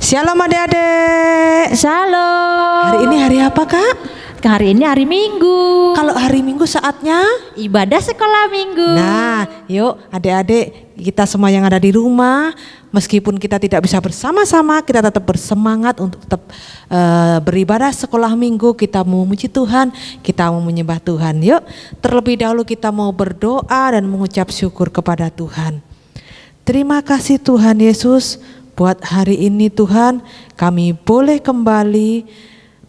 Shalom adik-adik. Shalom. Hari ini hari apa Kak? Hari ini hari Minggu. Kalau hari Minggu saatnya ibadah sekolah Minggu. Nah, yuk adik-adik kita semua yang ada di rumah, meskipun kita tidak bisa bersama-sama, kita tetap bersemangat untuk tetap beribadah sekolah Minggu. Kita mau memuji Tuhan, kita mau menyembah Tuhan. Yuk, terlebih dahulu kita mau berdoa dan mengucap syukur kepada Tuhan. Terima kasih Tuhan Yesus, buat hari ini Tuhan, kami boleh kembali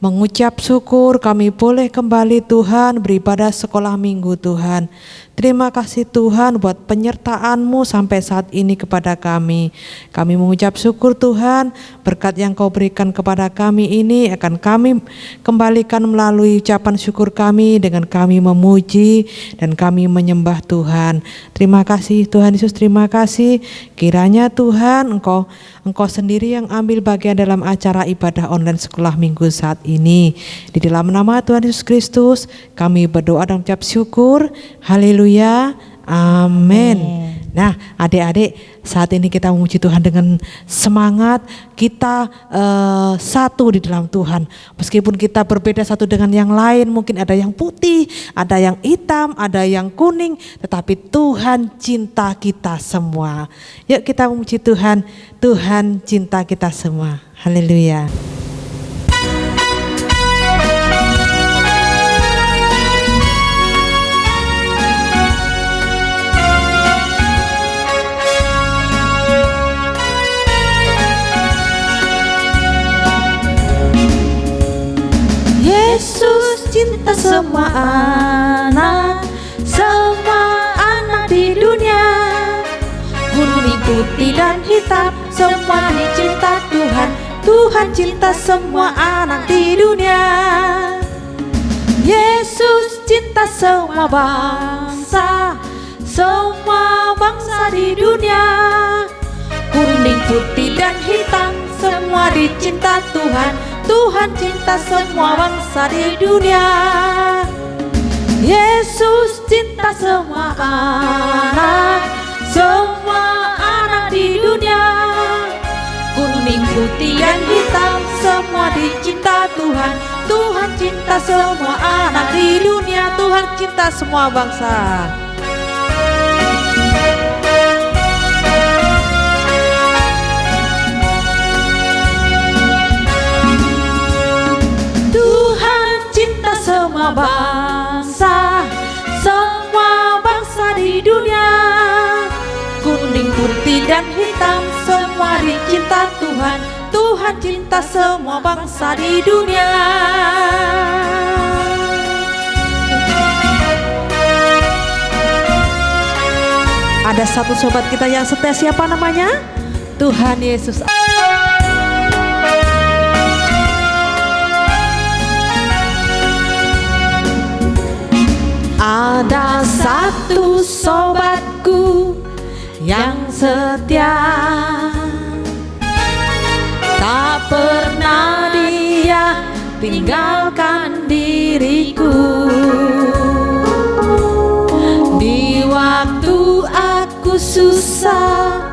mengucap syukur, kami boleh kembali Tuhan beribadah sekolah Minggu Tuhan. Terima kasih Tuhan buat penyertaan-Mu sampai saat ini kepada kami. Kami mengucap syukur Tuhan, berkat yang Kau berikan kepada kami ini akan kami kembalikan melalui ucapan syukur kami dengan kami memuji dan kami menyembah Tuhan. Terima kasih Tuhan Yesus, terima kasih. Kiranya Tuhan Engkau sendiri yang ambil bagian dalam acara ibadah online sekolah Minggu saat ini. Di dalam nama Tuhan Yesus Kristus kami berdoa dan mengucap syukur. Haleluya, amin. Nah adik-adik, saat ini kita memuji Tuhan dengan semangat. Kita satu di dalam Tuhan. Meskipun kita berbeda satu dengan yang lain, mungkin ada yang putih, ada yang hitam, ada yang kuning, tetapi Tuhan cinta kita semua. Yuk kita memuji Tuhan. Tuhan cinta kita semua. Haleluya. Yesus cinta semua anak di dunia. Kuning, putih dan hitam, semua dicinta Tuhan. Tuhan cinta semua anak di dunia. Yesus cinta semua bangsa di dunia. Kuning, putih dan hitam, semua dicinta Tuhan. Tuhan cinta semua bangsa di dunia. Yesus cinta semua anak di dunia. Kuning, putih dan hitam, semua dicinta Tuhan. Tuhan cinta semua anak di dunia. Tuhan cinta semua bangsa. Semua bangsa di dunia. Kuning, putih dan hitam, semua dicinta Tuhan. Tuhan cinta semua bangsa di dunia. Ada satu sobat kita yang setia, siapa namanya? Tuhan Yesus. Ada satu sobatku yang setia, tak pernah Dia tinggalkan diriku. Di waktu aku susah,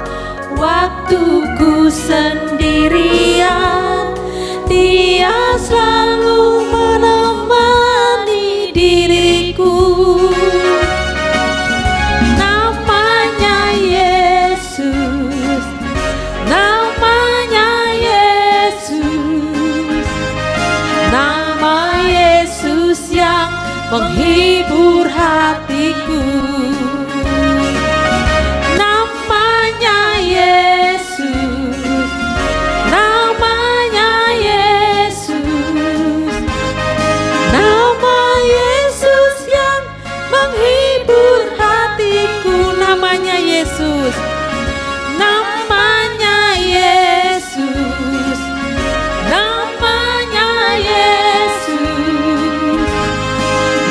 waktuku sendirian, Dia selalu menemani diriku. Namanya Yesus, namanya Yesus, nama Yesus yang menghibur hatiku. Namanya Yesus, namanya Yesus, nama Yesus yang menghibur hatiku. Namanya Yesus, namanya Yesus, namanya Yesus,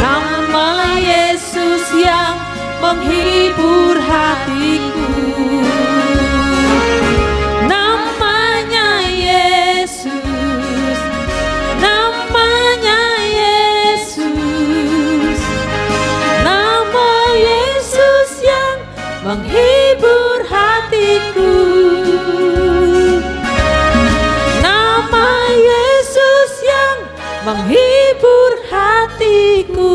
nama Yesus yang menghibur hatiku. Namanya Yesus, namanya Yesus, nama Yesus yang menghibur hatiku. Nama Yesus yang menghibur hatiku.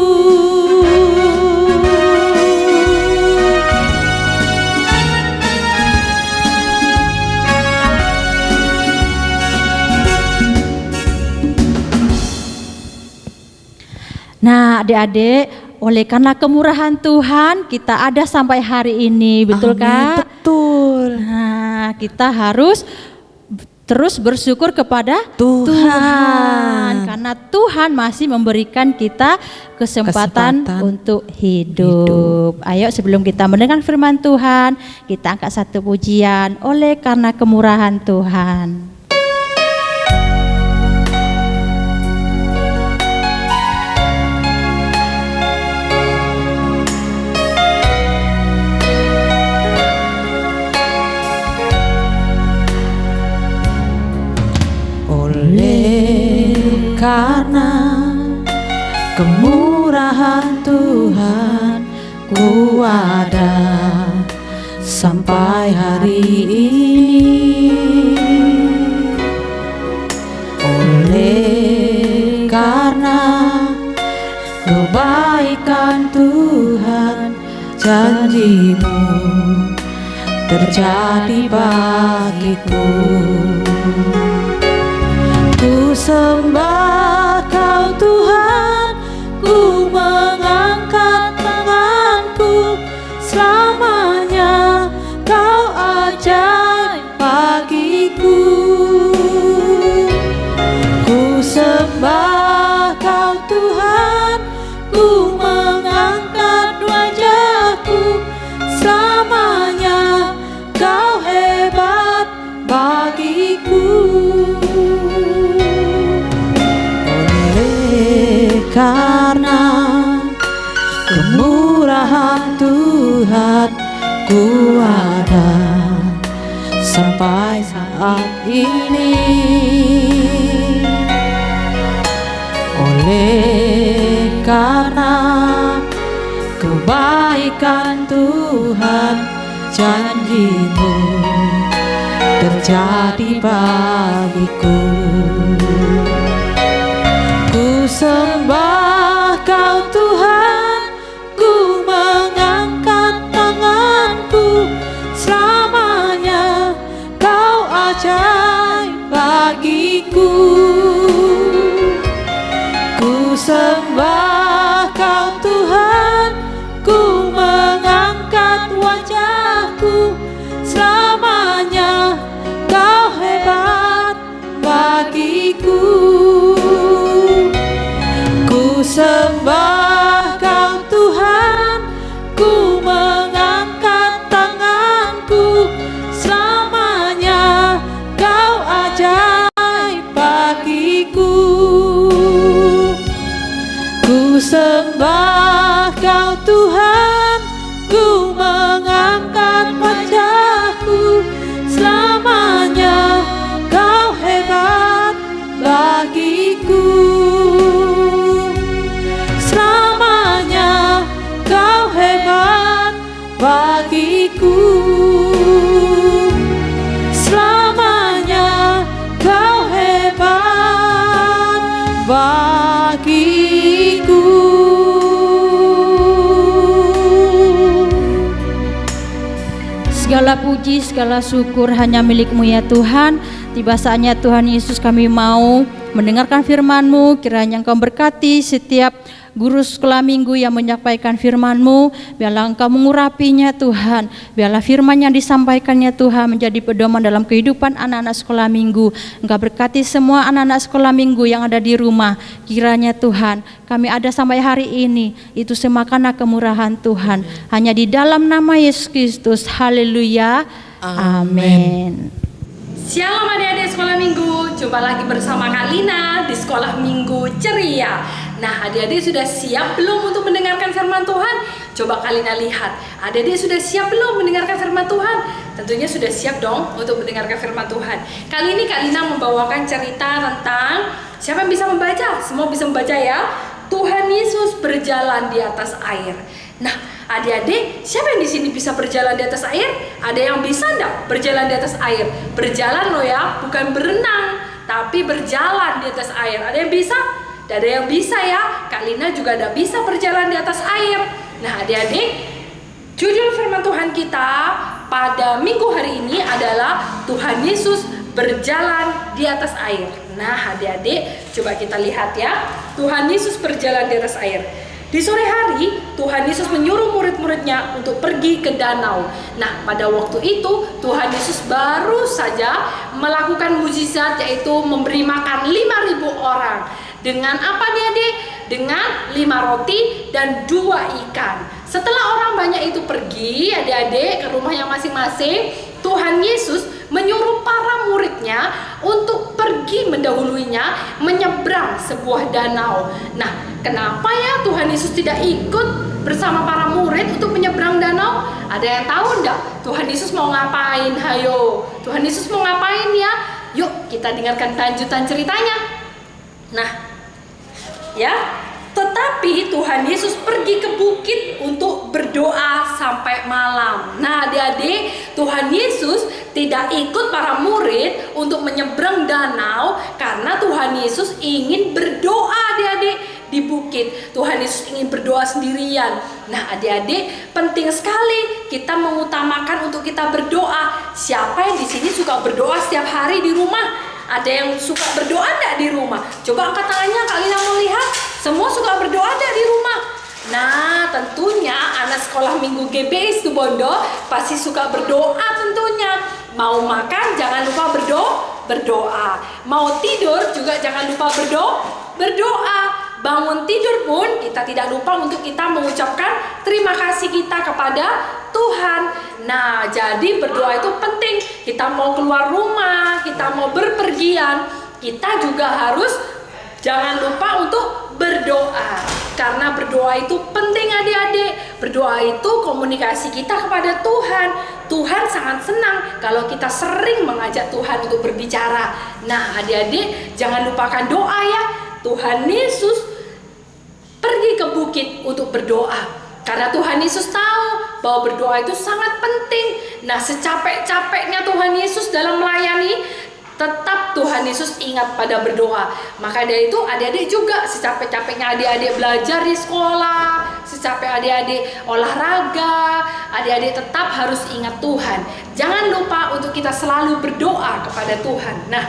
Nah, adik-adik, oleh karena kemurahan Tuhan kita ada sampai hari ini, betul Amin, Kak? betul. Nah, kita harus terus bersyukur kepada Tuhan. karena Tuhan masih memberikan kita kesempatan untuk hidup. Ayo sebelum kita mendengar firman Tuhan, kita angkat satu pujian oleh karena kemurahan Tuhan. Karena kemurahan Tuhan ku ada sampai hari ini. Oleh karena kebaikan Tuhan, janji-Mu terjadi bagiku. Ku sembah Kau Tuhan, ku mengangkat tanganku, selamanya Kau ajaib bagiku. Ku sembah Kau Tuhan, ku mengangkat wajahku, selamanya Kau hebat bagiku. Karena kemurahan Tuhan ku ada sampai saat ini. Oleh karena kebaikan Tuhan, janji-Mu terjadi bagiku. Ku sembah Kau Tuhan, ku mengangkat tanganku, selamanya Kau ajaib bagiku. Ku sembah Kau Tuhan, ku mengangkat wajahku, selamanya Kau hebat bagiku. Ku sembah Kau Tuhan, ku mengangkat tanganku, selamanya Kau ajaib bagiku. Ku Segala puji, segala syukur hanya milik-Mu ya Tuhan. Tiba saatnya Tuhan Yesus kami mau mendengarkan firman-Mu. Kiranya Engkau berkati setiap guru sekolah minggu yang menyampaikan firman-Mu. Biarlah Engkau mengurapinya Tuhan. Biarlah firman yang disampaikannya Tuhan menjadi pedoman dalam kehidupan anak-anak sekolah minggu. Engkau berkati semua anak-anak sekolah minggu yang ada di rumah. Kiranya Tuhan, kami ada sampai hari ini, itu semua karena kemurahan Tuhan. Hanya di dalam nama Yesus Kristus. Haleluya. Amin. Shalom adik-adik sekolah minggu, jumpa lagi bersama Kak Lina di sekolah minggu ceria. Nah, adik-adik sudah siap belum untuk mendengarkan firman Tuhan? Coba Kak Lina lihat, adik-adik sudah siap belum mendengarkan firman Tuhan? Tentunya sudah siap dong untuk mendengarkan firman Tuhan. Kali ini Kak Lina membawakan cerita tentang, siapa yang bisa membaca? Semua bisa membaca ya? Tuhan Yesus berjalan di atas air. Nah, adik-adik, siapa yang di sini bisa berjalan di atas air? Ada yang bisa enggak berjalan di atas air? Berjalan loh ya, bukan berenang, tapi berjalan di atas air. Ada yang bisa? Tidak ada yang bisa ya. Kak Lina juga tidak bisa berjalan di atas air. Nah, adik-adik, judul firman Tuhan kita pada minggu hari ini adalah Tuhan Yesus berjalan di atas air. Nah, adik-adik, coba kita lihat ya. Tuhan Yesus berjalan di atas air. Di sore hari, Tuhan Yesus menyuruh murid-muridnya untuk pergi ke danau. Nah, pada waktu itu, Tuhan Yesus baru saja melakukan mukjizat, yaitu memberi makan 5.000 orang. Dengan apa nih adik? Dengan 5 roti dan 2 ikan. Setelah orang banyak itu pergi, adik-adik, ke rumahnya masing-masing, Tuhan Yesus menyuruh para muridnya untuk pergi mendahuluinya menyeberang sebuah danau. Nah, kenapa ya Tuhan Yesus tidak ikut bersama para murid untuk menyeberang danau? Ada yang tahu enggak? Tuhan Yesus mau ngapain? Hayo, Tuhan Yesus mau ngapain ya? Yuk kita dengarkan lanjutan ceritanya. Nah, ya, tetapi Tuhan Yesus pergi ke bukit untuk berdoa sampai malam. Nah, adik-adik, Tuhan Yesus tidak ikut para murid untuk menyeberang danau karena Tuhan Yesus ingin berdoa, adik-adik, di bukit. Tuhan Yesus ingin berdoa sendirian. Nah, adik-adik, penting sekali kita mengutamakan untuk kita berdoa. Siapa yang di sini suka berdoa setiap hari di rumah? Ada yang suka berdoa enggak di rumah? Coba angkat tangannya, Kak Lina mau lihat. Semua suka berdoa enggak di rumah? Nah, tentunya anak sekolah minggu GBI Situbondo pasti suka berdoa tentunya. Mau makan jangan lupa berdoa. Mau tidur juga jangan lupa berdoa. Bangun tidur pun kita tidak lupa untuk kita mengucapkan terima kasih kita kepada Tuhan. Nah, jadi berdoa itu penting. Kita mau keluar rumah, kita mau berpergian, kita juga harus jangan lupa untuk berdoa. Karena berdoa itu penting adik-adik. Berdoa itu komunikasi kita kepada Tuhan. Tuhan sangat senang kalau kita sering mengajak Tuhan untuk berbicara. Nah, adik-adik, jangan lupakan doa ya. Tuhan Yesus pergi ke bukit untuk berdoa karena Tuhan Yesus tahu bahwa berdoa itu sangat penting. Nah, secapek-capeknya Tuhan Yesus dalam melayani, tetap Tuhan Yesus ingat pada berdoa. Maka dari itu adik-adik juga secapek-capeknya adik-adik belajar di sekolah, secapek adik-adik olahraga, adik-adik tetap harus ingat Tuhan. Jangan lupa untuk kita selalu berdoa kepada Tuhan. Nah,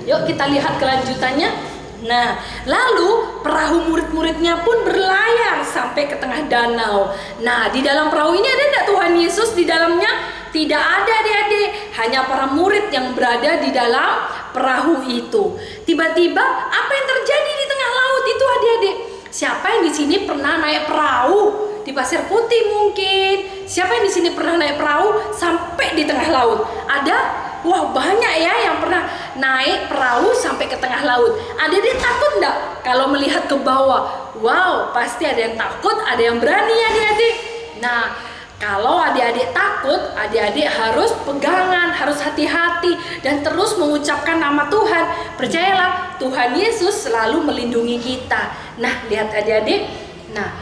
yuk kita lihat kelanjutannya. Nah, lalu perahu murid-muridnya pun berlayar sampai ke tengah danau. Nah, di dalam perahu ini ada enggak Tuhan Yesus di dalamnya? Tidak ada adik-adik, hanya para murid yang berada di dalam perahu itu. Tiba-tiba apa yang terjadi di tengah laut itu adik-adik? Siapa yang di sini pernah naik perahu di Pasir Putih mungkin? Siapa yang di sini pernah naik perahu sampai di tengah laut? Ada? Wah, banyak ya yang pernah naik perahu sampai ke tengah laut. Adik-adik takut enggak kalau melihat ke bawah? Wow, pasti ada yang takut, ada yang berani ya adik-adik. Nah, kalau adik-adik takut, adik-adik harus pegangan, harus hati-hati dan terus mengucapkan nama Tuhan. Percayalah, Tuhan Yesus selalu melindungi kita. Nah, lihat adik-adik. Nah,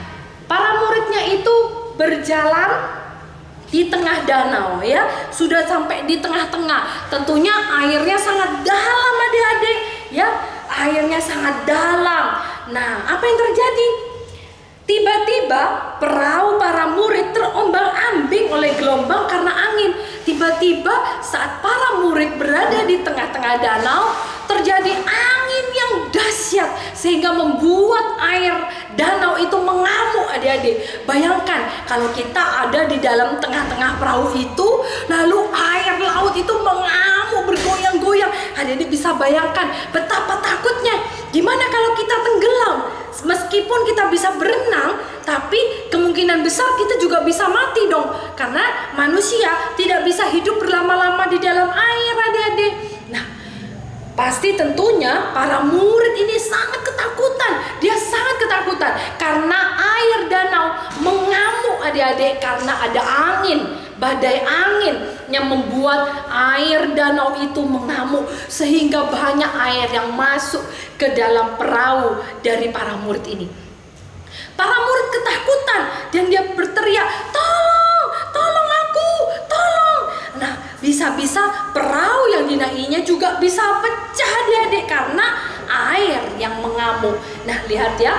para muridnya itu berjalan di tengah danau ya, sudah sampai di tengah-tengah. Tentunya airnya sangat dalam adik-adik ya, airnya sangat dalam. Nah, apa yang terjadi? Tiba-tiba perahu para murid terombang-ambing oleh gelombang karena angin. Tiba-tiba saat para murid berada di tengah-tengah danau, terjadi angin yang dahsyat sehingga membuat air danau itu mengamuk, adik-adik. Bayangkan kalau kita ada di dalam tengah-tengah perahu itu, lalu air laut itu mengamuk, bergoyang-goyang. Adik-adik bisa bayangkan betapa takutnya. Gimana kalau kita tenggelam? Meskipun kita bisa berenang, tapi kemungkinan besar kita juga bisa mati dong. Karena manusia tidak bisa hidup berlama-lama di dalam air, adik-adik. Nah, pasti tentunya para murid ini sangat ketakutan. Dia sangat ketakutan karena air danau mengamuk, adik-adik, karena ada angin, badai angin yang membuat air danau itu mengamuk sehingga banyak air yang masuk ke dalam perahu dari para murid ini. Para murid ketakutan dan dia berteriak, "Tolong, tolong aku, tolong." Nah, bisa-bisa perahu yang dinaikinya juga bisa pecah, adik-adik, karena air yang mengamuk. Nah, lihat ya,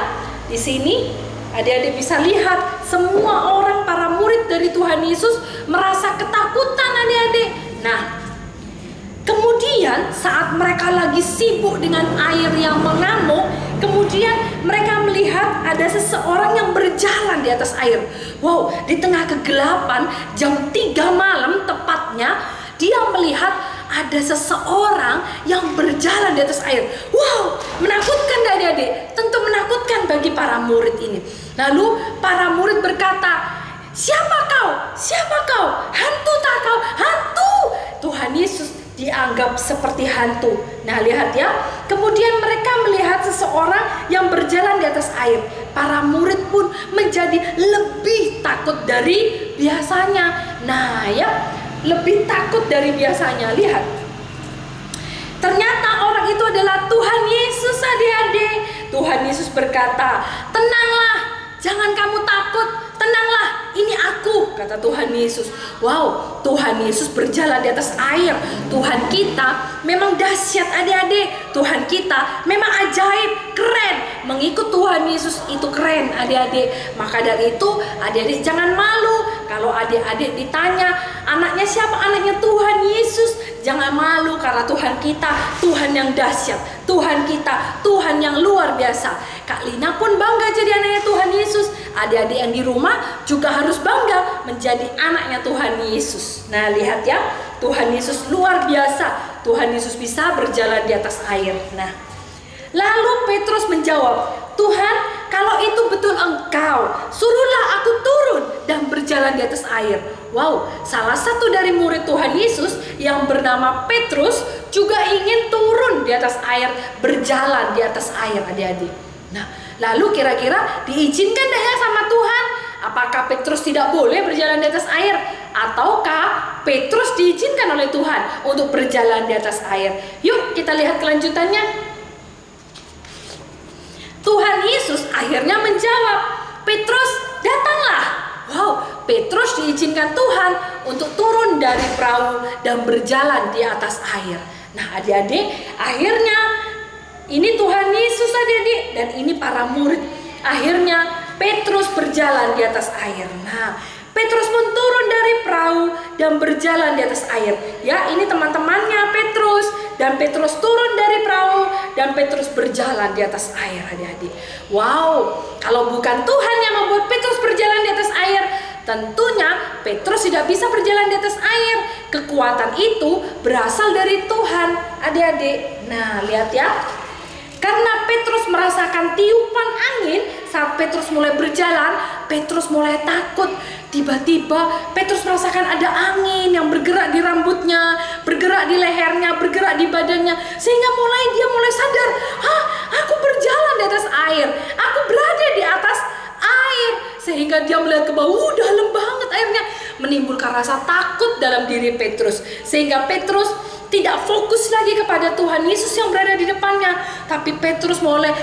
di sini adik-adik bisa lihat semua orang para murid dari Tuhan Yesus merasa ketakutan, adik-adik. Nah, kemudian saat mereka lagi sibuk dengan air yang mengamuk, kemudian mereka melihat ada seseorang yang berjalan di atas air. Wow, di tengah kegelapan jam 3 malam tepatnya, dia melihat ada seseorang yang berjalan di atas air. Wow, menakutkan adik-adik? Tentu menakutkan bagi para murid ini. Lalu para murid berkata, "Siapa kau? Siapa kau? Hantu tak kau? Hantu!" Tuhan Yesus dianggap seperti hantu. Nah, lihat ya. Kemudian mereka melihat seseorang yang berjalan di atas air. Para murid pun menjadi lebih takut dari biasanya. Nah, ya, lebih takut dari biasanya. Lihat. Ternyata orang itu adalah Tuhan Yesus, adik-adik. Tuhan Yesus berkata, "Tenanglah, jangan kamu takut. Tenanglah, ini aku," kata Tuhan Yesus. Wow, Tuhan Yesus berjalan di atas air. Tuhan kita memang dahsyat, adik-adik. Tuhan kita memang ajaib, keren. Mengikut Tuhan Yesus itu keren, adik-adik. Maka dari itu, adik-adik jangan malu. Kalau adik-adik ditanya, anaknya siapa? Anaknya Tuhan Yesus. Jangan malu karena Tuhan kita, Tuhan yang dahsyat. Tuhan kita, Tuhan yang luar biasa. Kak Lina pun bangga jadi anaknya Tuhan Yesus. Adik-adik yang di rumah juga harus bangga menjadi anaknya Tuhan Yesus. Nah, lihat ya, Tuhan Yesus luar biasa. Tuhan Yesus bisa berjalan di atas air. Nah, lalu Petrus menjawab, "Tuhan, kalau itu betul Engkau, suruhlah aku turun dan berjalan di atas air." Wow, salah satu dari murid Tuhan Yesus yang bernama Petrus juga ingin turun di atas air, berjalan di atas air, adik-adik. Nah, lalu kira-kira diizinkan tidak ya sama Tuhan? Apakah Petrus tidak boleh berjalan di atas air? Ataukah Petrus diizinkan oleh Tuhan untuk berjalan di atas air? Yuk kita lihat kelanjutannya. Tuhan Yesus akhirnya menjawab, "Petrus, datanglah." Wow, Petrus diizinkan Tuhan untuk turun dari perahu dan berjalan di atas air. Nah, adik-adik, akhirnya ini Tuhan Yesus, adik-adik, dan ini para murid. Akhirnya Petrus berjalan di atas air. Nah, Petrus pun turun dari perahu dan berjalan di atas air. Ya, ini teman-temannya Petrus. Dan Petrus turun dari perahu dan Petrus berjalan di atas air, adik-adik. Wow, kalau bukan Tuhan yang membuat Petrus berjalan di atas air, tentunya Petrus tidak bisa berjalan di atas air. Kekuatan itu berasal dari Tuhan, adik-adik. Nah, lihat ya. Karena Petrus merasakan tiupan angin saat Petrus mulai berjalan, Petrus mulai takut. Tiba-tiba Petrus merasakan ada angin yang bergerak di rambutnya, bergerak di lehernya, bergerak di badannya, sehingga dia mulai sadar, aku berjalan di atas air, aku berada di atas air. Sehingga dia melihat ke bawah, dalam banget airnya, menimbulkan rasa takut dalam diri Petrus. Sehingga Petrus tidak fokus lagi kepada Tuhan Yesus yang berada di depannya, tapi Petrus mulai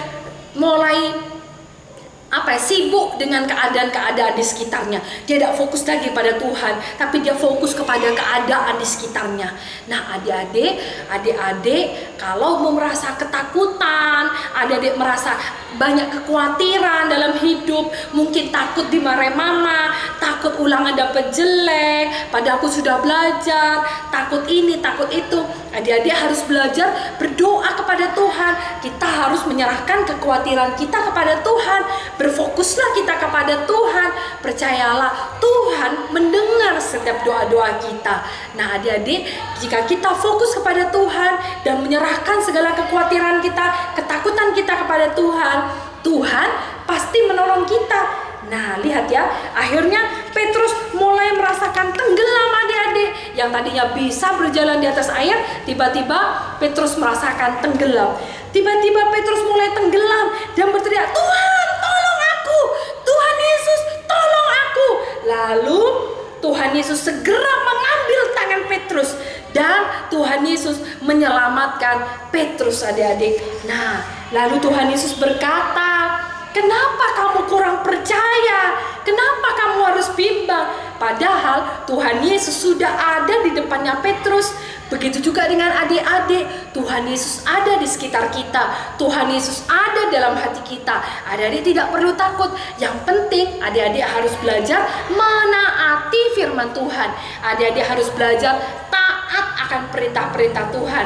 sibuk dengan keadaan-keadaan di sekitarnya. Dia tidak fokus lagi pada Tuhan, tapi dia fokus kepada keadaan di sekitarnya. Nah, adik-adik, kalau mau merasa ketakutan, adik-adik merasa banyak kekhawatiran dalam hidup, mungkin takut dimarahin mama, takut ulangan dapat jelek, padahal aku sudah belajar, takut ini, takut itu. Adik-adik harus belajar berdoa kepada Tuhan. Kita harus menyerahkan kekhawatiran kita kepada Tuhan. Berfokuslah kita kepada Tuhan. Percayalah, Tuhan mendengar setiap doa-doa kita. Nah, adik-adik, jika kita fokus kepada Tuhan dan menyerahkan segala kekhawatiran kita, ketakutan kita kepada Tuhan, Tuhan pasti menolong kita. Nah, lihat ya, akhirnya Petrus mulai merasakan tenggelam adik-adik. Yang tadinya bisa berjalan di atas air, tiba-tiba Petrus merasakan tenggelam. Tiba-tiba Petrus mulai tenggelam dan berteriak, "Tuhan, tolong aku! Tuhan Yesus, tolong aku!" Lalu Tuhan Yesus segera mengambil tangan Petrus dan Tuhan Yesus menyelamatkan Petrus, adik-adik. Nah, lalu Tuhan Yesus berkata, "Kenapa kamu kurang percaya? Kenapa kamu harus bimbang?" Padahal Tuhan Yesus sudah ada di depannya Petrus. Begitu juga dengan adik-adik. Tuhan Yesus ada di sekitar kita. Tuhan Yesus ada dalam hati kita. Adik-adik tidak perlu takut. Yang penting adik-adik harus belajar menaati firman Tuhan. Adik-adik harus belajar taat akan perintah-perintah Tuhan.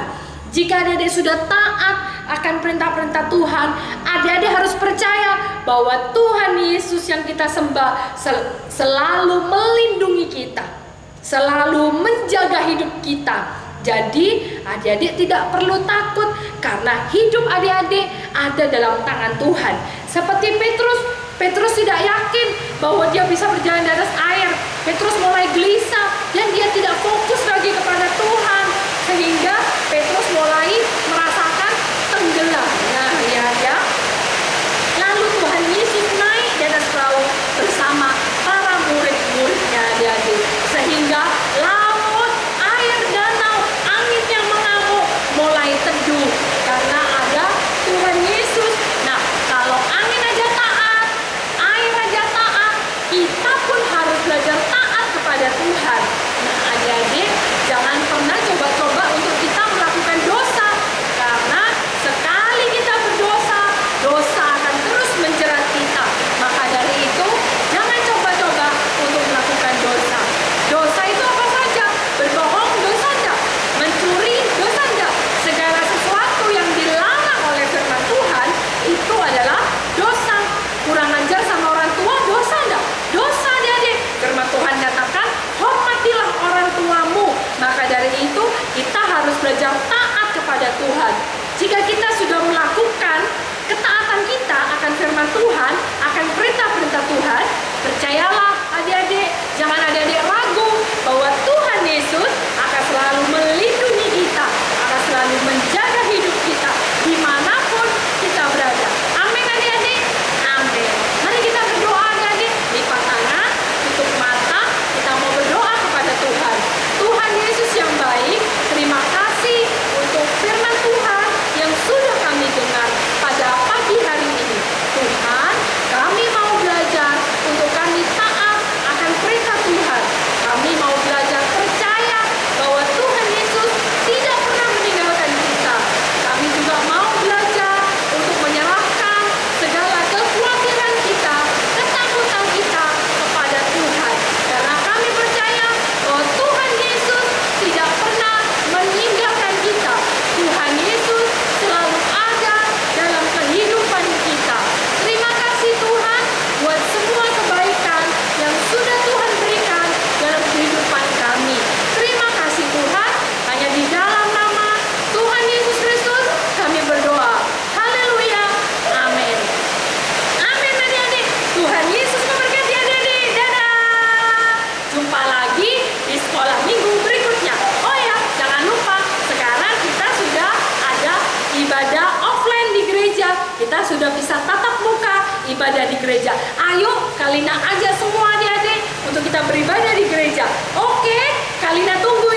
Jika adik-adik sudah taat akan perintah-perintah Tuhan, adik-adik harus percaya bahwa Tuhan Yesus yang kita sembah selalu melindungi kita, selalu menjaga hidup kita. Jadi adik-adik tidak perlu takut karena hidup adik-adik ada dalam tangan Tuhan. Seperti Petrus tidak yakin bahwa dia bisa berjalan di atas air. Petrus mulai gelisah dan dia tidak fokus lagi kepada Tuhan, sehingga Petrus mulai merasakan tenggelam. Nah, lihat ya. Lalu Tuhan Yesus naik di atas perahu bersama para murid-muridnya, adik-adik, sehingga laut, air danau, angin yang mengamuk mulai teduh karena ada Tuhan Yesus. Nah, kalau angin aja taat, air aja taat, kita pun harus belajar taat kepada Tuhan. Nah, adik-adik, jangan pernah coba-coba untuk kita melakukan dosa, karena sekali kita berdosa, dosa akan terus menjerat kita. Maka dari itu, jangan coba-coba untuk melakukan dosa. Dosa itu apa saja? Berbohong dosa enggak? Mencuri dosa enggak? Segala sesuatu yang dilarang oleh firman Tuhan itu adalah dosa. Kurang ajar sama orang tua dosa enggak? Dosa, adik-adik. Firman Tuhan katakan, hormatilah orang tuamu. Maka dari itu kita harus belajar taat kepada Tuhan. Jika kita sudah melakukan ketaatan kita akan firman Tuhan, akan perintah-perintah Tuhan, percayalah adik-adik, jangan adik-adik ragu bahwa Tuhan Yesus akan selalu melindungi kita, akan selalu menjaga hidup kita dimanapun kita berada. Amin, adik-adik. Amin. Mari kita berdoa, adik-adik. Lipat tangan, tutup mata, kita mau berdoa kepada Tuhan. Tuhan Yesus yang baik, terima kasih untuk firman Tuhan yang sudah kami dengar pada pagi hari ini. Tuhan, kami mau belajar untuk kami taat akan perintah Tuhan. Kami mau belajar percaya bahwa Tuhan Yesus tidak pernah meninggalkan kita. Kami juga mau belajar untuk menyerahkan segala kekhawatiran kita, ketakutan kita kepada Tuhan. Karena kami percaya bahwa Tuhan Yesus tidak pernah meninggalkan kita. Tuhan Yesus selalu ada dalam kehidupan kita. Terima kasih Tuhan buat semua kebaikan yang sudah Tuhan berikan dalam kehidupan kami. Terima kasih Tuhan, hanya di dalam nama Tuhan Yesus Kristus kami berdoa. Haleluya. Amin. Amin, adik-adik. Tuhan Yesus memberkati adik-adik. Dadah. Jumpa lagi di sekolah minggu berikutnya. Oh ya, jangan lupa sekarang kita sudah ada ibadah offline di gereja. Kita sudah bisa tatap muka ibadah di gereja. Ayo, Kalina ajak semua adik-adik untuk kita beribadah di gereja. Oke, Kalina tunggu